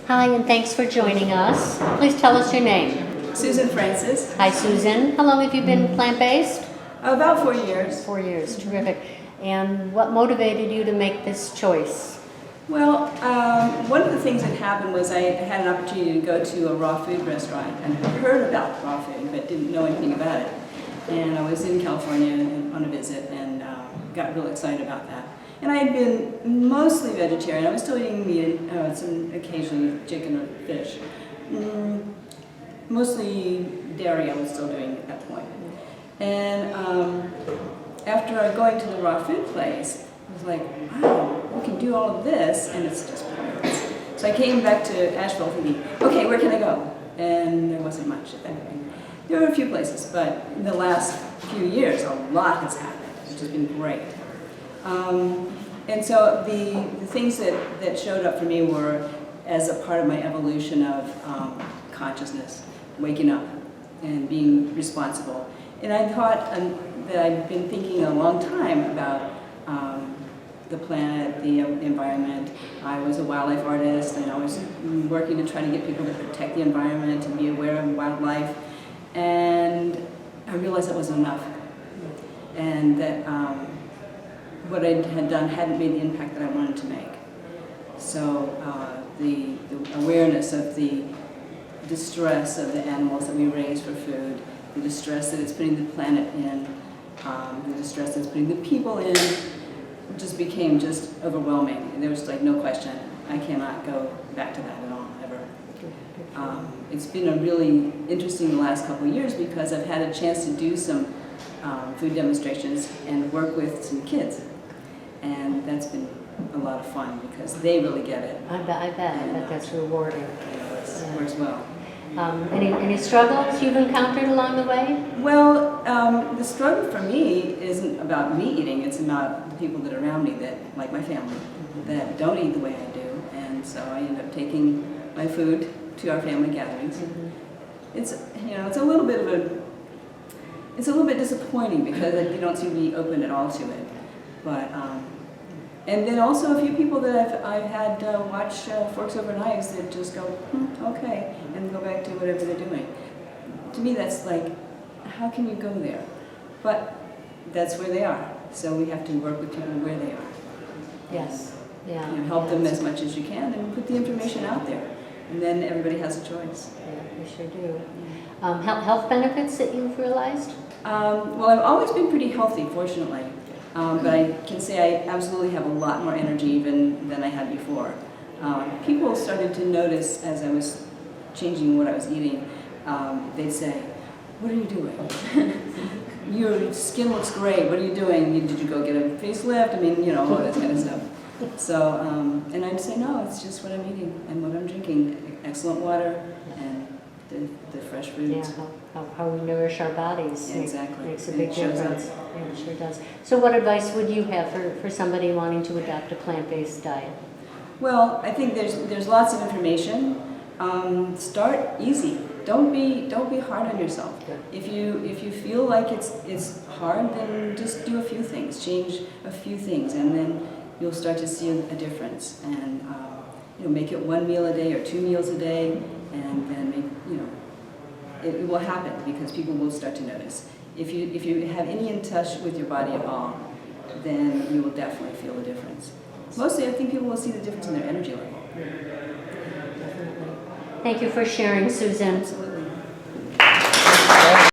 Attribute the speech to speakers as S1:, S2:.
S1: Hi, and thanks for joining us. Please tell us your name.
S2: Susan Francis.
S1: Hi, Susan. How long have you been plant-based?
S2: About 4 years.
S1: 4 years. Terrific. And what motivated you to make this choice?
S2: Well, one of the things that happened was I had an opportunity to go to a raw food restaurant and had heard about raw food but didn't know anything about it. And I was in California on a visit and got real excited about that. And I had been mostly vegetarian. I was still eating meat, some occasionally chicken or fish. Mostly dairy I was still doing at that point. And after going to the raw food place, I was like, wow, we can do all of this and it's just pointless. So I came back to Asheville thinking, okay, where can I go? And there wasn't much at that point. There were a few places, but in the last few years, a lot has happened, which has been great. And so the things that showed up for me were as a part of my evolution of consciousness, waking up and being responsible. And I thought that I'd been thinking a long time about the planet, the environment. I was a wildlife artist and I was working to try to get people to protect the environment and be aware of wildlife. And I realized that wasn't enough. And that what I had done hadn't made the impact that I wanted to make. So the awareness of the distress of the animals that we raise for food, the distress that it's putting the planet in, the distress that it's putting the people in, just became just overwhelming. And there was like no question, I cannot go back to that at all, ever. It's been a really interesting the last couple of years because I've had a chance to do some food demonstrations and work with some kids. And that's been a lot of fun because they really get it.
S1: I bet that's rewarding.
S2: It works well.
S1: Any struggles you've encountered along the way?
S2: Well, the struggle for me isn't about me eating, it's about the people that are around me, that, like my family, that don't eat the way I do. And so I end up taking my food to our family gatherings. It's a little bit disappointing because you don't seem to be open at all to it. But and then also a few people that I've had watch Forks Over Knives that just go, okay, and go back to whatever they're doing. To me, that's like, how can you go there? But that's where they are. So we have to work with people where they are.
S1: Yes. Yeah.
S2: Help them as much as you can and put the information out there. And then everybody has a choice.
S1: Yeah, we sure do. Health benefits that you've realized?
S2: Well, I've always been pretty healthy, fortunately. But I can say I absolutely have a lot more energy even than I had before. People started to notice as I was changing what I was eating, they'd say, what are you doing? Your skin looks great, what are you doing? Did you go get a facelift? I mean, all that kind of stuff. So, and I'd say, no, it's just what I'm eating and what I'm drinking. Excellent water and the fresh foods.
S1: Yeah, how we nourish our bodies.
S2: Yeah, exactly.
S1: Makes a big difference. Yeah, it sure does. So what advice would you have for somebody wanting to adopt a plant-based diet?
S2: Well, I think there's lots of information. Start easy. Don't be hard on yourself. If you feel like it's hard, then just do a few things, change a few things, and then you'll start to see a difference. And make it 1 meal a day or 2 meals a day, and then it will happen because people will start to notice. If you have any in touch with your body at all, then you will definitely feel a difference. Mostly, I think people will see the difference in their energy level.
S1: Definitely. Thank you for sharing, Susan.
S2: Absolutely.